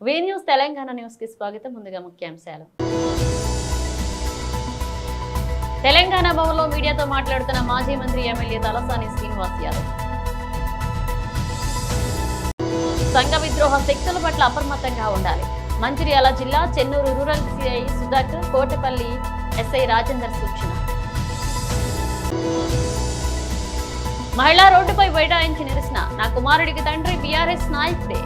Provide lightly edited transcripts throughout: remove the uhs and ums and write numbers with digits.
వి news Telangana news కి స్వాగతం. ముందుగా ముఖ్యాంశాలు. తెలంగాణ భవన్లో మీడియాతో మాట్లాడుతున్న మాజీ మంత్రి ఎమ్మెల్యే తలసాని శ్రీనివాస్ యాదవ్. సంఘ విద్రోహ శక్తుల పట్ల అప్రమత్తంగా ఉండాలి. మంచిర్యాల జిల్లా Chennur rural CI Sudhakar, Kotapalli SI Rajender సూచన. మహిళా రోడ్డుపై బైఠాయించి నిరసన. నా కుమారుడికి తండ్రి బీఆర్ఎస్ నాయకుడే.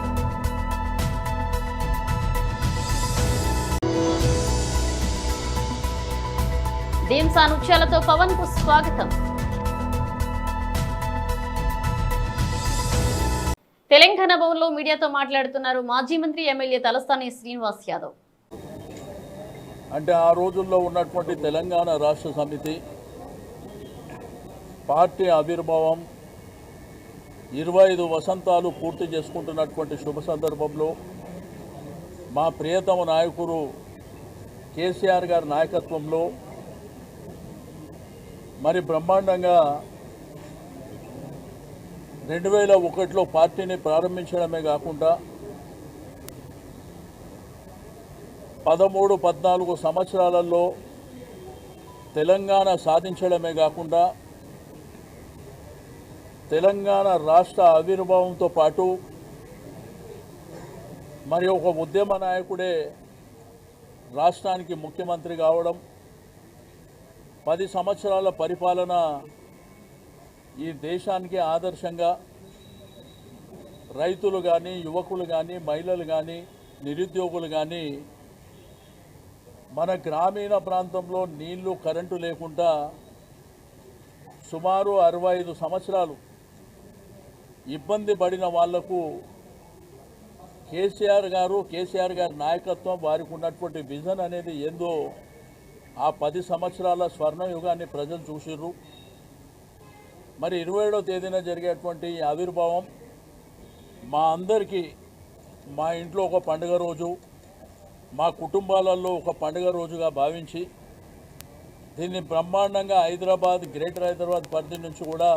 ధీంసా నృత్యాలతో పవన్ కు స్వాగతం. తెలంగాణ భవన్లో మీడియాతో మాట్లాడుతున్నారు మాజీ మంత్రి ఎమ్మెల్యే తలసాని శ్రీనివాస్ యాదవ్. అంటే ఆ రోజుల్లో ఉన్నటువంటి తెలంగాణ రాష్ట్ర సమితి పార్టీ ఆవిర్భావం 25 వసంతాలు పూర్తి చేసుకుంటున్నటువంటి శుభ సందర్భంలో మా ప్రియతమ నాయకుడు కేసీఆర్ గారి నాయకత్వంలో మరి బ్రహ్మాండంగా 2001లో పార్టీని ప్రారంభించడమే కాకుండా 13-14 సంవత్సరాలలో తెలంగాణ సాధించడమే కాకుండా తెలంగాణ రాష్ట్ర ఆవిర్భావంతో పాటు మరి ఒక ఉద్యమ నాయకుడే రాష్ట్రానికి ముఖ్యమంత్రి కావడం, 10 సంవత్సరాల పరిపాలన ఈ దేశానికి ఆదర్శంగా రైతులు కానీ, యువకులు కానీ, మహిళలు కానీ, నిరుద్యోగులు కానీ మన గ్రామీణ ప్రాంతంలో నీళ్లు, కరెంటు లేకుండా సుమారు 65 సంవత్సరాలు ఇబ్బంది పడిన వాళ్లకు కేసీఆర్ గారి నాయకత్వం, వారికి ఉన్నటువంటి విజన్ అనేది ఏందో ఆ 10 సంవత్సరాల స్వర్ణయుగాన్ని ప్రజలు చూసిర్రు. మరి 27వ తేదీన జరిగేటువంటి ఆవిర్భావం మా అందరికీ, మా ఇంట్లో ఒక పండుగ రోజు, మా కుటుంబాలలో ఒక పండుగ రోజుగా భావించి దీన్ని బ్రహ్మాండంగా గ్రేటర్ హైదరాబాద్ పరిధి నుంచి కూడా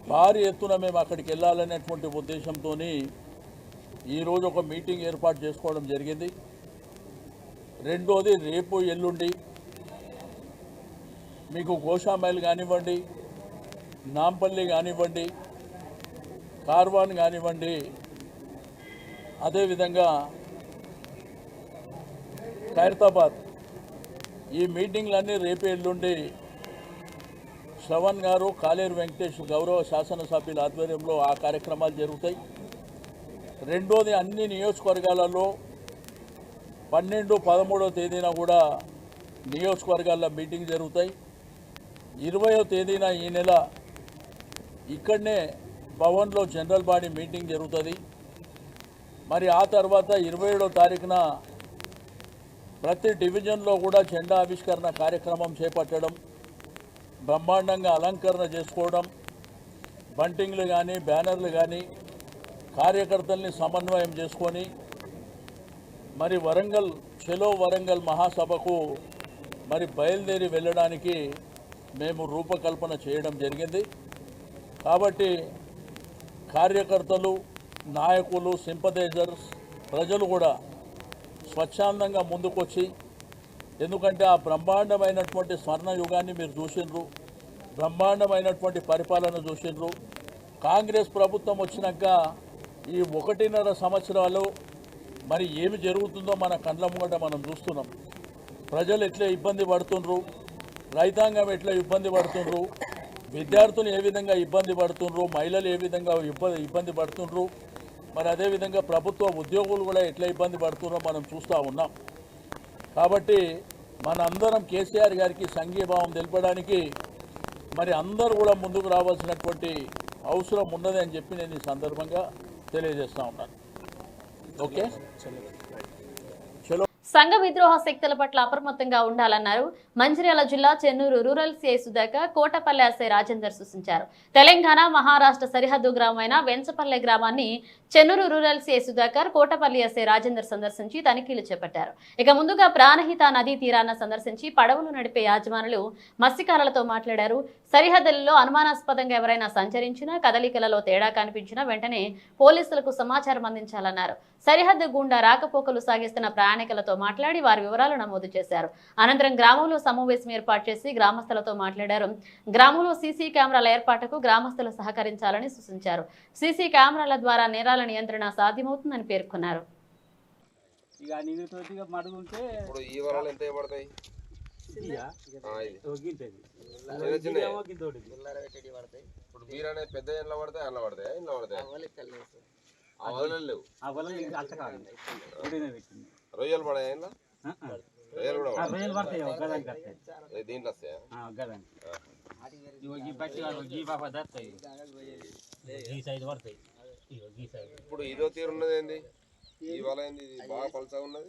భారీ ఎత్తున మేము అక్కడికి వెళ్ళాలనేటువంటి ఉద్దేశంతో ఈరోజు ఒక మీటింగ్ ఏర్పాటు చేసుకోవడం జరిగింది. రెండోది, రేపు ఎల్లుండి మీకు గోషామైల్ కానివ్వండి, నాంపల్లి కానివ్వండి, కార్వాన్ కానివ్వండి, అదేవిధంగా ఖైరతాబాద్, ఈ మీటింగ్లన్నీ రేపు ఎల్లుండి శ్రవణ్ గారు, కాలేరు వెంకటేష్ గౌరవ శాసనసభ్యుల ఆధ్వర్యంలో ఆ కార్యక్రమాలు జరుగుతాయి. రెండోది, అన్ని నియోజకవర్గాలలో 12, 13వ తేదీన కూడా నియోజకవర్గాల్లో మీటింగ్ జరుగుతాయి. 20వ తేదీన ఈ నెల ఇక్కడనే భవన్లో జనరల్ బాడీ మీటింగ్ జరుగుతుంది. మరి ఆ తర్వాత 27వ తారీఖున ప్రతి డివిజన్లో కూడా జెండా ఆవిష్కరణ కార్యక్రమం చేపట్టడం, బ్రహ్మాండంగా అలంకరణ చేసుకోవడం, బంటింగ్లు కానీ, బ్యానర్లు కానీ, కార్యకర్తల్ని సమన్వయం చేసుకొని మరి చలో వరంగల్ మహాసభకు మరి బయలుదేరి వెళ్ళడానికి మేము రూపకల్పన చేయడం జరిగింది. కాబట్టి కార్యకర్తలు, నాయకులు, సింపథైజర్స్, ప్రజలు కూడా స్వచ్ఛందంగా ముందుకొచ్చి, ఎందుకంటే ఆ బ్రహ్మాండమైనటువంటి స్వర్ణయుగాన్ని మీరు చూసిండ్రు, బ్రహ్మాండమైనటువంటి పరిపాలన చూసిండ్రు. కాంగ్రెస్ ప్రభుత్వం వచ్చినాక ఈ 1.5 సంవత్సరాలు మరి ఏమి జరుగుతుందో మన కళ్ళ ముంగట మనం చూస్తున్నాం. ప్రజలు ఎట్లా ఇబ్బంది పడుతుండ్రు, రైతాంగం ఎట్లా ఇబ్బంది పడుతుండ్రు, విద్యార్థులు ఏ విధంగా ఇబ్బంది పడుతుండ్రు, మహిళలు ఏ విధంగా ఇబ్బంది పడుతుండ్రు, మరి అదేవిధంగా ప్రభుత్వ ఉద్యోగులు కూడా ఎట్లా ఇబ్బంది పడుతున్నారో మనం చూస్తూ ఉన్నాం. కాబట్టి మనందరం కేసీఆర్ గారికి సంఘీభావం తెలపడానికి మరి అందరూ కూడా ముందుకు రావాల్సినటువంటి అవసరం ఉన్నది అని చెప్పి నేను ఈ సందర్భంగా తెలియజేస్తూ ఉన్నాను. ఓకే, చలో. సంఘ విద్రోహ శక్తుల పట్ల అప్రమత్తంగా ఉండాలన్నారు మంచిర్యాల జిల్లా Chennur rural CI Sudhakar, Kotapalli SI Rajender సూచించారు. తెలంగాణ మహారాష్ట్ర సరిహద్దు గ్రామమైన వెంచపల్లె గ్రామాన్ని Chennur rural CI Sudhakar, Kotapalli SI Rajender సందర్శించి తనిఖీలు చేపట్టారు. ఇక ముందుగా ప్రాణహిత నదీ తీరాన సందర్శించి పడవలు నడిపే యాజమానులు, మత్స్యకారులతో మాట్లాడారు. సరిహద్దులలో అనుమానాస్పదంగా ఎవరైనా సంచరించినా, కదలికలలో తేడా కనిపించినా వెంటనే పోలీసులకు సమాచారం అందించాలన్నారు. సరిహద్దు గుండా రాకపోకలు సాగిస్తున్న ప్రయాణికులతో మాట్లాడి వారి వివరాలు నమోదు చేశారు. అనంతరం గ్రామంలో సమావేశం ఏర్పాటు చేసి గ్రామస్తులతో మాట్లాడారు. గ్రామంలో సీసీ కెమెరాల ఏర్పాటుకు గ్రామస్తులు సహకరించాలని సూచించారు. సీసీ కెమెరాల ద్వారా నేరాల నియంత్రణ సాధ్యమవుతుందని పేర్కొన్నారు. రొయ్యలు పడాయి రొయ్యలు కూడా దీంట్లో ఇప్పుడు ఇదో తీరు ఉన్నది ఏంది ఇవాళ ఏంది ఇది బాగా పలసగా ఉన్నది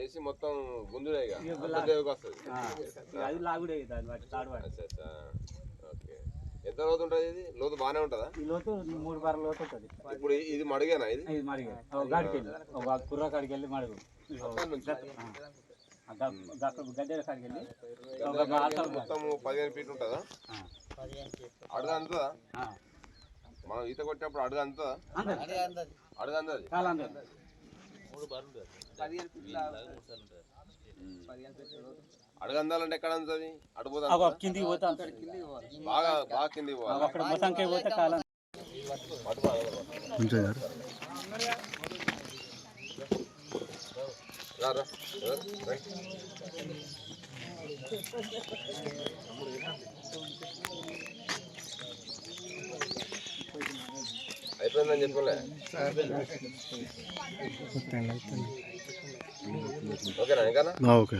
ఏసి మొత్తం గుంజుడే వస్తుంది. ఓకే ఎంత లోతు ఉంటుంది ఇది లోతు బాగానే ఉంటుందా? లోతు 3 బార్ లోతు ఉంటుంది. ఇప్పుడు ఇది మడిగేనా? ఇది కుర్ర కాడికి వెళ్ళి మడుగు గద్దెల కాడికి వెళ్ళి మొత్తం 15 ఫీట్ ఉంటుందా? అడుగు అందుతుందా? మనం ఈత కొట్టినప్పుడు అడుగు అందుతుందా? అడుగు అందది అడుగు అందాలంటే ఎక్కడ అందుతుంది? అడుగుతా కిందికి పోతా బాగా బాగా కిందికి పోవాలి. అయిపోయిందని చెప్పలే. ఓకేనా ఇంకా ఓకే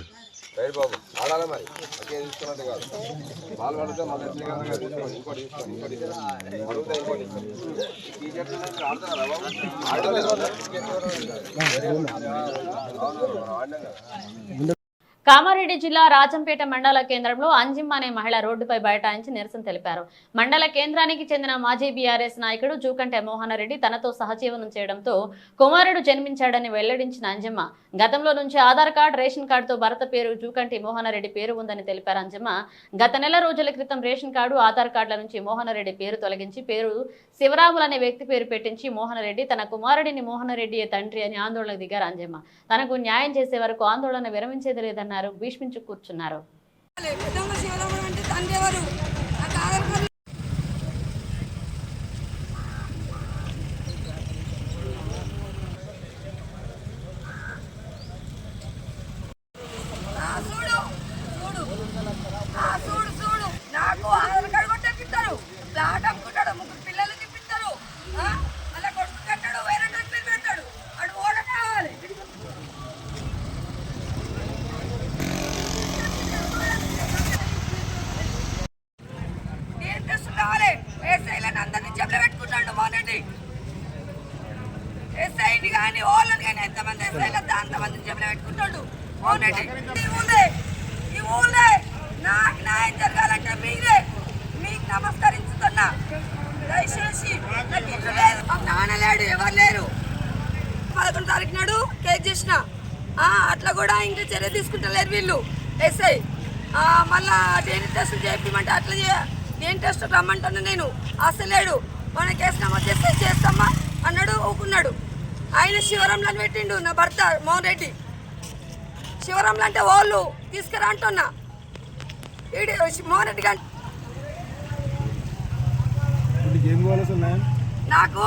రైట్ బాబు ఆడాలి మరి అదే తీసుకున్నట్టు కాదు. బాల్ పడితే మళ్ళీ తీసుకోండి ఇంకోటి తీసుకోండి ఇంకోటి అడుగుతా ఇంకోటి ఈ చెట్లు ఆడుతున్నారా బాబు? ఆడలేదు కామారెడ్డి జిల్లా రాజంపేట మండల కేంద్రంలో అంజిమ్మ అనే మహిళ రోడ్డుపై బైఠాయించి నిరసన తెలిపారు. మండల కేంద్రానికి చెందిన మాజీ బీఆర్ఎస్ నాయకుడు జూకంటే మోహన్ రెడ్డి తనతో సహజీవనం చేయడంతో కుమారుడు జన్మించాడని వెల్లడించిన అంజిమ్మ గతంలో నుంచి ఆధార్ కార్డు, రేషన్ కార్డుతో భర్త పేరు జూకంటి మోహన్ రెడ్డి పేరు ఉందని తెలిపారు. అంజిమ్మ గత నెల రోజుల క్రితం రేషన్ కార్డు, ఆధార్ కార్డుల నుంచి మోహన్ రెడ్డి పేరు తొలగించి పేరు శివరాములు అనే వ్యక్తి పేరు పెట్టించి మోహన్ రెడ్డి తన కుమారుడిని మోహన్ రెడ్డియే తండ్రి అని ఆందోళనకు దిగారు. అంజిమ్మ తనకు న్యాయం చేసే వరకు ఆందోళన విరమించేది లేదన్నారు. భీష్మించు కూర్చున్నారు. నాకు ఆధార్ కార్డు కొట్టిస్తారు, ప్లాట్ అమ్ముకుంటాడు, 3 పిల్లలు తిప్పిస్తారు, అలా కొడుకు కట్టాడు, వేరే పేరు పెడతాడు, అడు ఓడ కావాలి. ఏం టెస్టులు కావాలి? ఎస్ఐలను అందరినీ జబ్బులు పెట్టుకుంటాడు మోనటి. ఎస్ఐని కానీ ఓళ్ళని కానీ ఎంతమంది ఎస్ఐలు అంతమందిని జబ్బులు పెట్టుకుంటాడు మోనటి. ఈ ఊళ్ళే నాకు న్యాయం జరగాలంటే మీరే, మీకు నమస్కరించుతున్నా. దయచేసి నాకు ఇల్లు లేదు, నాన్న లేడు, ఎవరు లేరు. 11 తారీఖు నాడు కేసు చేసిన, అట్లా కూడా ఇంకా చర్య తీసుకుంటలేరు వీళ్ళు ఎస్ఐ. మళ్ళా దేని టెస్ట్ చేపిమంటే అట్లా దేని టెస్ట్ రమ్మంటున్నా నేను. అసలేడు మన కేసు నమోదు చేస్తే చేస్తామా అన్నాడు, ఊకున్నాడు. ఆయన శివరంలో పెట్టిండు నా భర్త మోహన్ రెడ్డి. శివరంలో అంటే వాళ్ళు తీసుకురా అంటున్నా. మోహన్ రెడ్డి గారు నాకు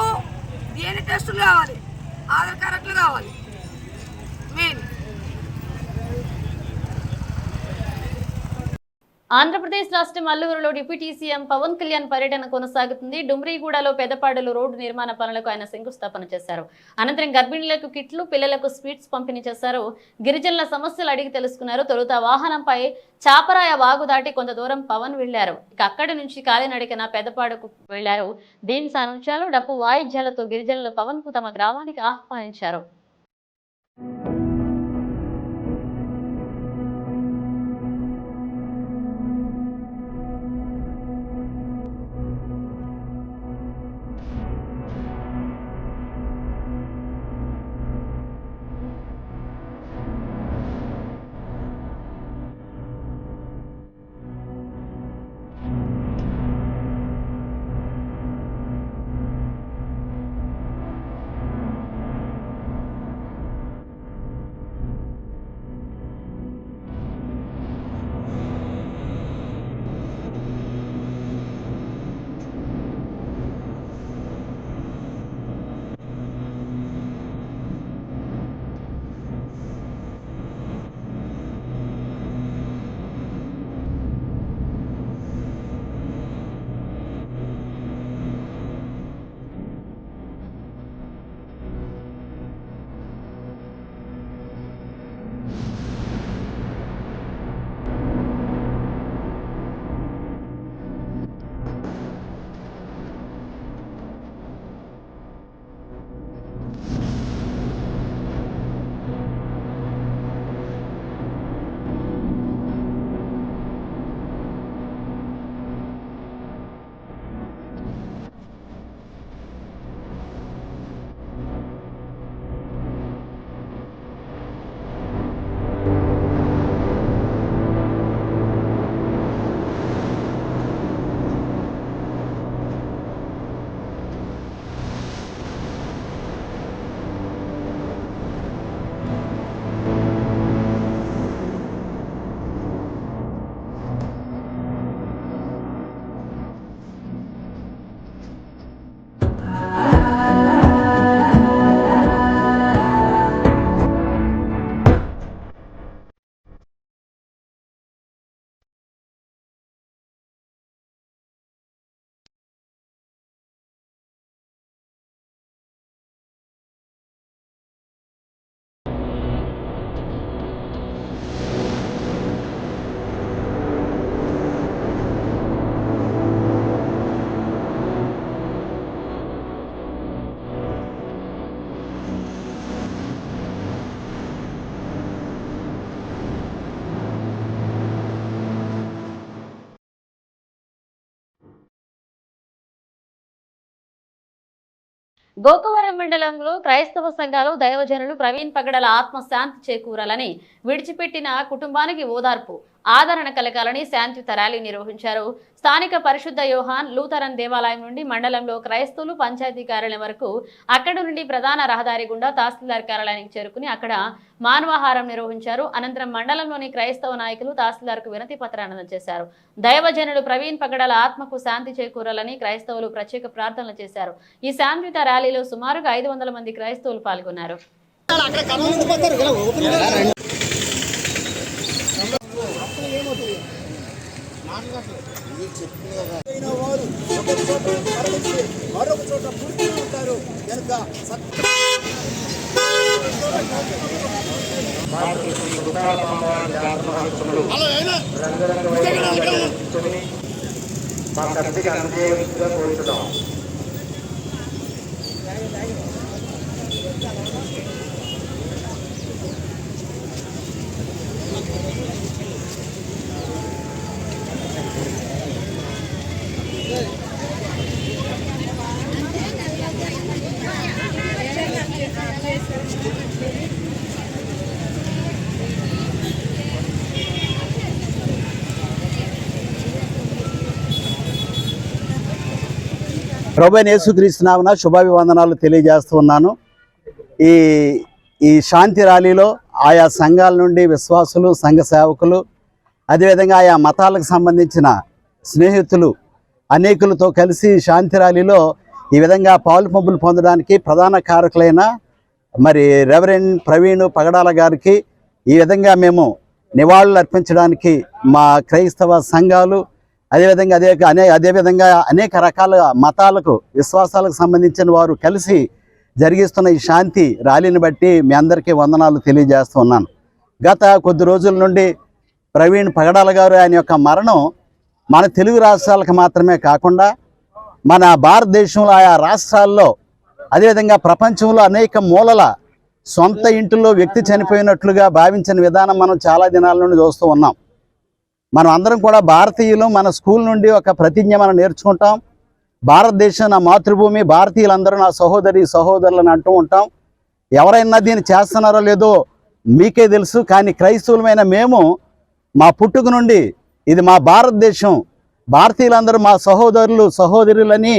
DNA టెస్టులు కావాలి, ఆధార్ కార్డులు కావాలి మెయిన్. ఆంధ్రప్రదేశ్ రాష్ట్రం అల్లూరులో డిప్యూటీ సీఎం పవన్ కళ్యాణ్ పర్యటన కొనసాగుతుంది. డుమ్రిగూడలో పెదపాడులో రోడ్డు నిర్మాణ పనులకు ఆయన శంకుస్థాపన చేశారు. అనంతరం గర్భిణీలకు కిట్లు, పిల్లలకు స్వీట్స్ పంపిణీ చేశారు. గిరిజనుల సమస్యలు అడిగి తెలుసుకున్నారు. తొలుత వాహనంపై చాపరాయ వాగు దాటి కొంత దూరం పవన్ వెళ్లారు. ఇక అక్కడి నుంచి కాలినడికన పెదపాడుకు వెళ్లారు. దీని సానుంచాలు డప్పు వాయిద్యాలతో గిరిజనులు పవన్ కు తమ గ్రామానికి ఆహ్వానించారు. గోకవరం మండలంలో క్రైస్తవ సంఘాలు దైవజనులు ప్రవీణ్ పగడల ఆత్మశాంతి చేకూరాలని విడిచిపెట్టిన కుటుంబానికి ఓదార్పు ఆదరణ కలగాలని శాంతియుత ర్యాలీ నిర్వహించారు. స్థానిక పరిశుద్ధ యోహాన్ లూథరన్ దేవాలయం నుండి మండలంలో క్రైస్తవులు పంచాయతీ కార్యాలయం వరకు, అక్కడ నుండి ప్రధాన రహదారి గుండా తహసీల్దార్ కార్యాలయానికి చేరుకుని అక్కడ మానవాహారం నిర్వహించారు. అనంతరం మండలంలోని క్రైస్తవ నాయకులు తహసీల్దార్కు వినతి పత్రాన్ని అందజేశారు. దైవజనుడు ప్రవీణ్ పగడల ఆత్మకు శాంతి చేకూరాలని క్రైస్తవులు ప్రత్యేక ప్రార్థనలు చేశారు. ఈ శాంతియుత ర్యాలీలో సుమారుగా 500 మంది క్రైస్తవులు పాల్గొన్నారు. మరొక చోట పూర్తి ఉంటారు కనుక ప్రభువైన యేసుక్రీస్తు నామమున శుభాభివందనాలు తెలియజేస్తూ ఉన్నాను. ఈ శాంతి ర్యాలీలో ఆయా సంఘాల నుండి విశ్వాసులు, సంఘ సేవకులు, అదేవిధంగా ఆయా మతాలకు సంబంధించిన స్నేహితులు అనేకులతో కలిసి శాంతి ర్యాలీలో ఈ విధంగా పాలు పంపులు పొందడానికి ప్రధాన కారకులైన మరి రెవరెండ్ ప్రవీణ్ పగడాల గారికి ఈ విధంగా మేము నివాళులు అర్పించడానికి మా క్రైస్తవ సంఘాలు అదేవిధంగా అనేక రకాల మతాలకు, విశ్వాసాలకు సంబంధించిన వారు కలిసి జరిగిస్తున్న ఈ శాంతి ర్యాలీని బట్టి మీ అందరికీ వందనాలు తెలియజేస్తూ ఉన్నాను. గత కొద్ది రోజుల నుండి ప్రవీణ్ పగడాల గారు ఆయన యొక్క మరణం మన తెలుగు రాష్ట్రాలకు మాత్రమే కాకుండా మన భారతదేశంలో ఆయా రాష్ట్రాల్లో, అదేవిధంగా ప్రపంచంలో అనేక మూలల సొంత ఇంటిలో వ్యక్తి చనిపోయినట్లుగా భావించిన విధానం మనం చాలా దినాల నుండి చూస్తూ ఉన్నాం. మనం అందరం కూడా భారతీయులు. మన స్కూల్ నుండి ఒక ప్రతిజ్ఞ మనం నేర్చుకుంటాం. భారతదేశం నా మాతృభూమి, భారతీయులందరూ నా సహోదరులను అంటూ ఉంటాం. ఎవరైనా దీన్ని చేస్తున్నారో లేదో మీకే తెలుసు. కానీ క్రైస్తవులమైన మేము మా పుట్టుక నుండి ఇది మా భారతదేశం, భారతీయులందరూ మా సహోదరులని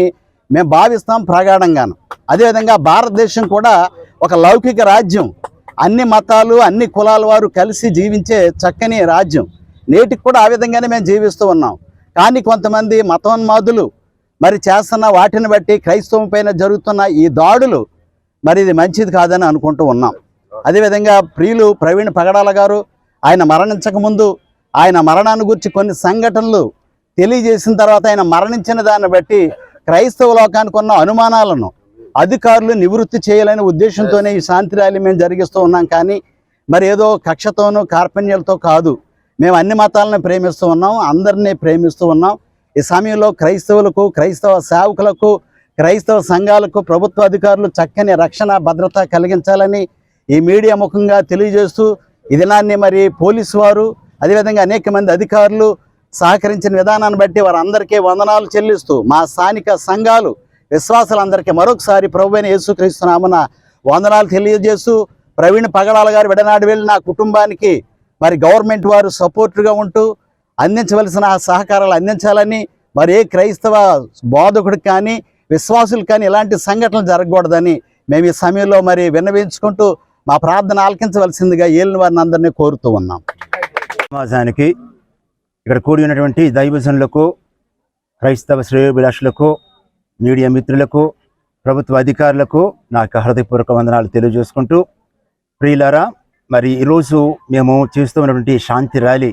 మేము భావిస్తాం ప్రగాఢంగాను. అదేవిధంగా భారతదేశం కూడా ఒక లౌకిక రాజ్యం, అన్ని మతాలు, అన్ని కులాల వారు కలిసి జీవించే చక్కని రాజ్యం. నేటికి కూడా ఆ విధంగానే మేము జీవిస్తూ ఉన్నాం. కానీ కొంతమంది మతోన్మాదులు మరి చేస్తున్న వాటిని బట్టి క్రైస్తవం పైన జరుగుతున్న ఈ దాడులు మరి ఇది మంచిది కాదని అనుకుంటూ ఉన్నాం. అదేవిధంగా ప్రియులు ప్రవీణ్ పగడాల గారు ఆయన మరణించక ముందు ఆయన మరణాన్ని గురించి కొన్ని సంఘటనలు తెలియజేసిన తర్వాత ఆయన మరణించిన దాన్ని బట్టి క్రైస్తవ లోకానికి ఉన్న అనుమానాలను అధికారులు నివృత్తి చేయాలనే ఉద్దేశంతోనే ఈ శాంతి ర్యాలీ మేము జరిగిస్తూ ఉన్నాం. కానీ మరి ఏదో కక్షతోనూ కార్పణ్యాలతో కాదు. మేము అన్ని మతాలను ప్రేమిస్తూ ఉన్నాం, అందరినీ ప్రేమిస్తూ ఉన్నాం. ఈ సమయంలో క్రైస్తవులకు, క్రైస్తవ సేవకులకు, క్రైస్తవ సంఘాలకు ప్రభుత్వ అధికారులు చక్కని రక్షణ, భద్రత కలిగించాలని ఈ మీడియా ముఖంగా తెలియజేస్తూ ఈ దినాన్ని మరి పోలీసు వారు, అదేవిధంగా అనేక మంది అధికారులు సహకరించిన విధానాన్ని బట్టి వారందరికీ వందనాలు చెల్లిస్తూ మా స్థానిక సంఘాలు, విశ్వాసాలందరికీ మరొకసారి ప్రభువైన యేసుక్రీస్తు నామమున వందనాలు తెలియజేస్తూ ప్రవీణ్ పగడాల గారు విడనాడి వెళ్ళిన కుటుంబానికి మరి గవర్నమెంట్ వారు సపోర్ట్గా ఉంటూ అందించవలసిన సహకారాలు అందించాలని, మరి ఏ క్రైస్తవ బోధకుడికి కానీ విశ్వాసులకు కానీ ఇలాంటి సంఘటనలు జరగకూడదని మేము ఈ సమయంలో మరి విన్నవించుకుంటూ మా ప్రార్థన ఆలకించవలసిందిగా ఏలిన వారిని అందరినీ కోరుతూ ఉన్నాం. సమాజానికి ఇక్కడ కూడి ఉన్నటువంటి దైవజనులకు, క్రైస్తవ శ్రేయోభిలాషులకు, మీడియా మిత్రులకు, ప్రభుత్వ అధికారులకు నాకు హృదయపూర్వక వందనాలు తెలియజేసుకుంటూ, ప్రియులారా, మరి ఈరోజు మేము చేస్తూ ఉన్నటువంటి శాంతి ర్యాలీ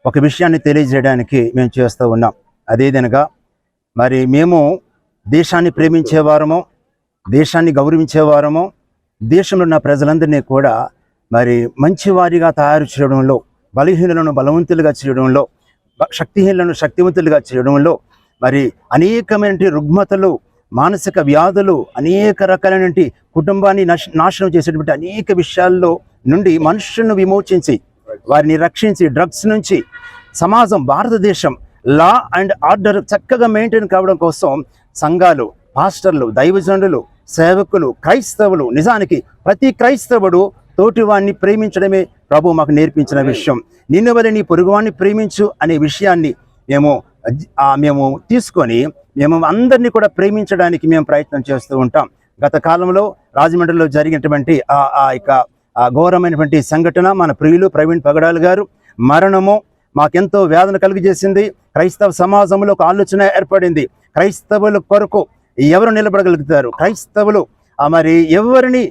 ఒక విషయాన్ని తెలియజేయడానికి మేము చేస్తూ ఉన్నాం. అదేదనగా మరి మేము దేశాన్ని ప్రేమించేవారము, దేశాన్ని గౌరవించేవారము, దేశంలో ఉన్న ప్రజలందరినీ కూడా మరి మంచివారిగా తయారు చేయడంలో, బలహీనులను బలవంతులుగా చేయడంలో, శక్తిహీనులను శక్తివంతులుగా చేయడంలో, మరి అనేకమైన రుగ్మతలు, మానసిక వ్యాధులు, అనేక రకాలైనటువంటి కుటుంబాన్ని నాశనం చేసేటువంటి అనేక విషయాల్లో నుండి మనుషులను విమోచించి వారిని రక్షించి డ్రగ్స్ నుంచి సమాజం, భారతదేశం లా అండ్ ఆర్డర్ చక్కగా మెయింటైన్ కావడం కోసం సంఘాలు, పాస్టర్లు, దైవజనులు, సేవకులు, క్రైస్తవులు, నిజానికి ప్రతి క్రైస్తవుడు తోటివాణ్ణి ప్రేమించడమే ప్రభు మాకు నేర్పించిన విషయం. నిన్ను వలె నీ పొరుగువాణ్ణి ప్రేమించు అనే విషయాన్ని మేము తీసుకొని మేము అందరినీ కూడా ప్రేమించడానికి మేము ప్రయత్నం చేస్తూ ఉంటాం. గత కాలంలో రాజమండ్రిలో జరిగినటువంటి ఘోరమైనటువంటి సంఘటన, మన ప్రియులు ప్రవీణ్ పగడాల్ గారు మరణము మాకెంతో వేదన కలిగజేసింది. క్రైస్తవ సమాజంలో ఒక ఆలోచన ఏర్పడింది, క్రైస్తవుల కొరకు ఎవరు నిలబడగలుగుతారు, క్రైస్తవులు మరి ఎవరిని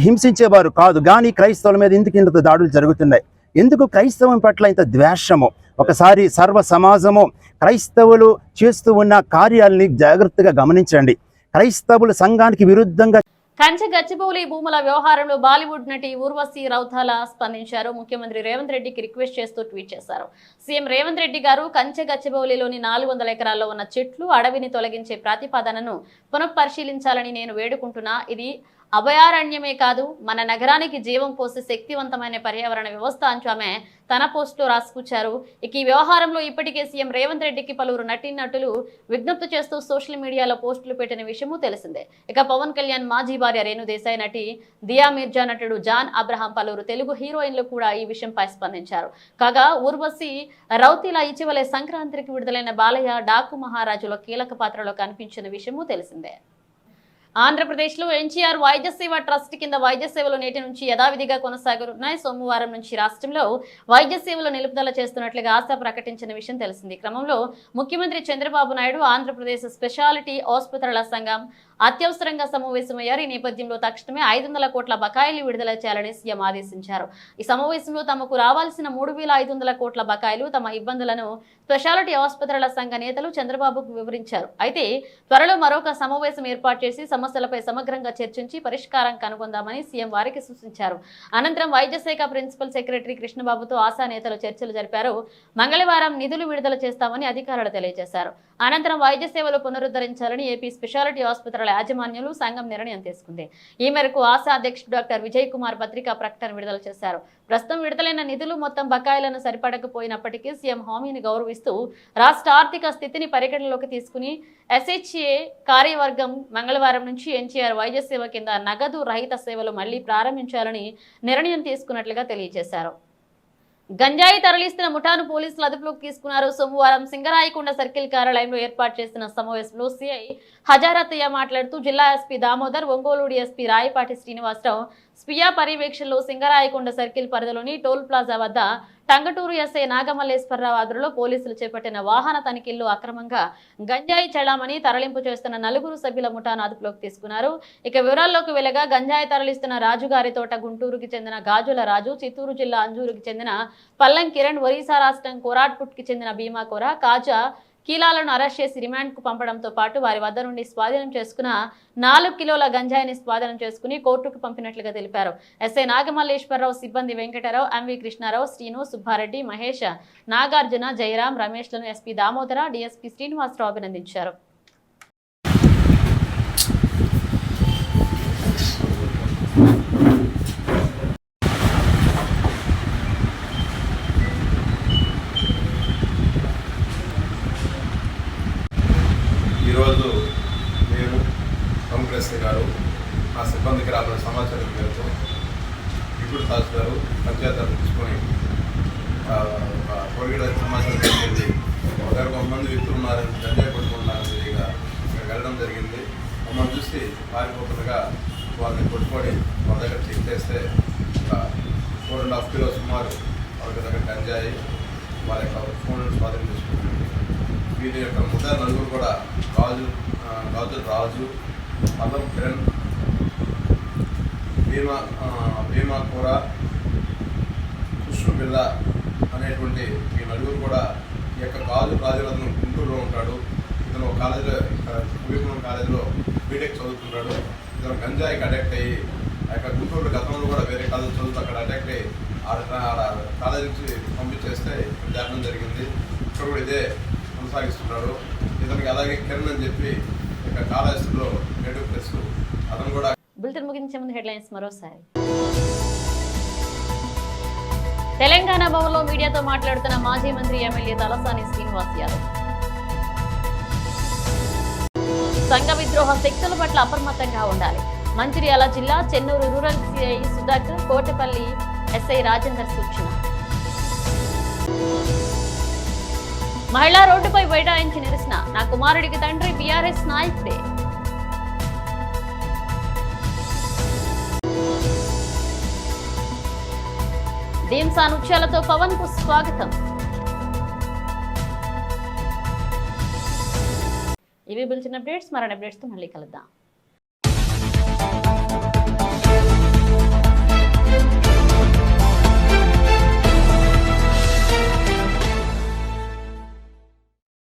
హింసించేవారు కాదు, కానీ క్రైస్తవుల మీద ఎందుకు ఇంత దాడులు జరుగుతున్నాయి, ఎందుకు క్రైస్తవం పట్ల ఇంత ద్వేషము? ఒకసారి సర్వ సమాజము క్రైస్తవులు చేస్తూ ఉన్న కార్యాలని జాగ్రత్తగా గమనించండి. క్రైస్తవుల సంఘానికి విరుద్ధంగా కంచె గచ్చిబౌలి భూముల వ్యవహారంలో బాలీవుడ్ నటి ఊర్వశి రౌతాల స్పందించారు. ముఖ్యమంత్రి రేవంత్ రెడ్డికి రిక్వెస్ట్ చేస్తూ ట్వీట్ చేశారు. సీఎం రేవంత్ రెడ్డి గారు కంచె గచ్చిబౌలిలోని 400 ఎకరాల్లో ఉన్న చెట్లు, అడవిని తొలగించే ప్రతిపాదనను పునఃపరిశీలించాలని నేను వేడుకుంటున్నా. ఇది అభయారణ్యమే కాదు, మన నగరానికి జీవం పోసే శక్తివంతమైన పర్యావరణ వ్యవస్థ అంటూ ఆమె తన పోస్టులో రాసుకొచ్చారు. ఇక ఈ వ్యవహారంలో ఇప్పటికే సీఎం రేవంత్ రెడ్డికి పలువురు నటీనటులు విజ్ఞప్తి చేస్తూ సోషల్ మీడియాలో పోస్టులు పెట్టిన విషయము తెలిసిందే. ఇక పవన్ కళ్యాణ్ మాజీ భార్య రేణు దేశాయ్, నటి దియా మిర్జా, నటుడు జాన్ అబ్రహాం, పలువురు తెలుగు హీరోయిన్లు కూడా ఈ విషయంపై స్పందించారు. కాగా ఊర్వశి రౌతీల ఇటీవలే సంక్రాంతికి విడుదలైన బాలయ్య డాకు మహారాజులో కీలక పాత్రలో కనిపించిన విషయము తెలిసిందే. ఆంధ్రప్రదేశ్లో ఎన్టీఆర్ వైద్య సేవ ట్రస్ట్ కింద వైద్య సేవలు నేటి నుంచి యథావిధిగా కొనసాగుతున్నాయి. సోమవారం నుంచి రాష్ట్రంలో వైద్య సేవలు నిలుపుదల చేస్తున్నట్లుగా ఆశ ప్రకటించిన విషయం తెలిసింది. క్రమంలో ముఖ్యమంత్రి చంద్రబాబు నాయుడు ఆంధ్రప్రదేశ్ స్పెషాలిటీ ఆసుపత్రుల సంఘం అత్యవసరంగా సమావేశమయ్యారు. ఈ నేపథ్యంలో తక్షణమే 500 కోట్ల బకాయిలు విడుదల చేయాలని సీఎం ఆదేశించారు. ఈ సమావేశంలో తమకు రావాల్సిన 3,500 కోట్ల బకాయిలు, తమ ఇబ్బందులను స్పెషాలిటీ ఆసుపత్రుల సంఘ నేతలు చంద్రబాబుకు వివరించారు. అయితే త్వరలో మరొక సమావేశం ఏర్పాటు చేసి సమస్యలపై సమగ్రంగా చర్చించి పరిష్కారం కనుగొందామని సీఎం వారికి సూచించారు. అనంతరం వైద్య శాఖ ప్రిన్సిపల్ సెక్రటరీ కృష్ణబాబుతో ఆశా నేతలు చర్చలు జరిపారు. మంగళవారం నిధులు విడుదల చేస్తామని అధికారులు తెలియజేశారు. అనంతరం వైద్య సేవలు పునరుద్ధరించాలని ఏపీ స్పెషాలిటీ ఆసుపత్రుల యాజమాన్యాలు సంఘం నిర్ణయం తీసుకుంది. ఈ మేరకు ఆశా అధ్యక్షుడు డాక్టర్ విజయ్ కుమార్ పత్రికా ప్రకటన విడుదల చేశారు. ప్రస్తుతం విడుదలైన నిధులు మొత్తం బకాయిలను సరిపడకపోయినప్పటికీ సీఎం హామీని గౌరవిస్తూ రాష్ట్ర ఆర్థిక స్థితిని పరిగణలోకి తీసుకుని ఎస్హెచ్ఏ కార్యవర్గం మంగళవారం నుంచి ఎన్టీఆర్ వైద్య సేవ కింద నగదు రహిత సేవలు మళ్లీ ప్రారంభించాలని నిర్ణయం తీసుకున్నట్లుగా తెలియజేశారు. గంజాయి తరలిస్తున్న ముఠాను పోలీసులు అదుపులోకి తీసుకున్నారు. సోమవారం సింగరాయకొండ సర్కిల్ కార్యాలయంలో ఏర్పాటు చేసిన సమావేశంలో సిఐ హజారతయ్య మాట్లాడుతూ జిల్లా ఎస్పీ దామోదర్, ఒంగోలు ఎస్పీ రాయపాటి శ్రీనివాసరావు స్వీయ పర్యవేక్షణలో సింగరాయకొండ సర్కిల్ పరిధిలోని టోల్ ప్లాజా వద్ద టంగటూరు ఎస్ఐ నాగమల్లేశ్వరరావు ఆధ్వర్యంలో పోలీసులు చేపట్టిన వాహన తనిఖీల్లో అక్రమంగా గంజాయి చలామణి తరలింపు చేస్తున్న 4 సభ్యుల ముఠాను అదుపులోకి తీసుకున్నారు. ఇక వివరాల్లోకి వెళ్లగా గంజాయి తరలిస్తున్న రాజుగారి తోట గుంటూరుకి చెందిన గాజుల రాజు, చిత్తూరు జిల్లా అంజూరుకి చెందిన పల్లం కిరణ్, ఒరిస్సా రాష్ట్రం కోరాట్పుట్కి చెందిన భీమా కోర, కాజా కీలాలను అరెస్ట్ చేసి రిమాండ్కు పంపడంతో పాటు వారి వద్ద నుండి స్వాధీనం చేసుకున్న 4 కిలోల గంజాయిని స్వాధీనం చేసుకుని కోర్టుకు పంపినట్లుగా తెలిపారు. ఎస్ఐ నాగమల్లేశ్వరరావు, సిబ్బంది వెంకటరావు, ఎంవి కృష్ణారావు, శ్రీను, సుబ్బారెడ్డి, మహేష్, నాగార్జున, జయరాం, రమేష్లను ఎస్పీ దామోదర, డిఎస్పీ శ్రీనివాసరావు అభినందించారు. ఈరోజు నేను కాంగ్రెస్ గారు మా సిబ్బందికి రాబడిన సమాచారం మేరకు ఇప్పుడు తహసీల్దారు పంచాయతీలు తీసుకొని పొడిగిడ సమాచారం జరిగింది. ఒక 100 మంది వ్యక్తులు ఉన్నారని, గంజాయి పట్టుకుంటున్నారని ఇక వెళ్ళడం జరిగింది. మమ్మల్ని చూసి పారిపోతుండగా వాళ్ళని కొట్టుకొని వాళ్ళ దగ్గర చెక్ చేస్తే 4.5 కిలో సుమారు వాళ్ళ దగ్గర గంజాయి, వాళ్ళ యొక్క ఫోన్లను స్వాధీనం చేసుకుంటుంది. వీరి యొక్క ముద్దా 4 కూడా గాజు రాజు, పల్లం కిరణ్, భీమా కూర, కృష్ణ బిల్ల అనేటువంటి ఈ 4 కూడా ఈ యొక్క గాజు రాజులను గుంటూరులో ఉంటాడు. ఇతను ఒక కాలేజీలో వివేకానంద కాలేజీలో బీటెక్ చదువుతున్నాడు. ఇతను గంజాయికి అటాక్ట్ అయ్యి ఆ యొక్క గుంటూరు గతంలో కూడా వేరే కాలేజీ చదువుతూ అక్కడ అటాక్ట్ అయ్యి ఆడ కాలేజీ నుంచి పంపించేస్తే జరగడం జరిగింది. ఇక్కడ కూడా ఇదే కొనసాగిస్తున్నాడు. ఇతనికి అలాగే కిరణ్ అని చెప్పి ఇక కాళహస్తిలో నేటివ్ ప్లస్ అతను కూడా. బులెటిన్ ముగించే ముందు హెడ్లైన్స్ మరోసారి. తెలంగాణ భవన్లో మీడియాతో మాట్లాడుతున్న మాజీ మంత్రి ఎమ్మెల్యే తలసాని శ్రీనివాస్ యాదవ్. సంఘ విద్రోహ శక్తుల పట్ల అప్రమత్తంగా ఉండాలి. మంచిర్యాల జిల్లా Chennur rural CI Sudhakar, Kotapalli SI Rajender సూచన. మహిళా రోడ్డుపై బైఠాయించి నిరసన. నా కుమారుడికి తండ్రి బీఆర్ఎస్ నాయకుడే. ధీమ్సా నృత్యాలతో పవన్ కు స్వాగతం. ఇవి బులెటిన్ అప్డేట్స్. మరిన్ని అప్డేట్స్ తో మళ్ళీ కలుద్దాం.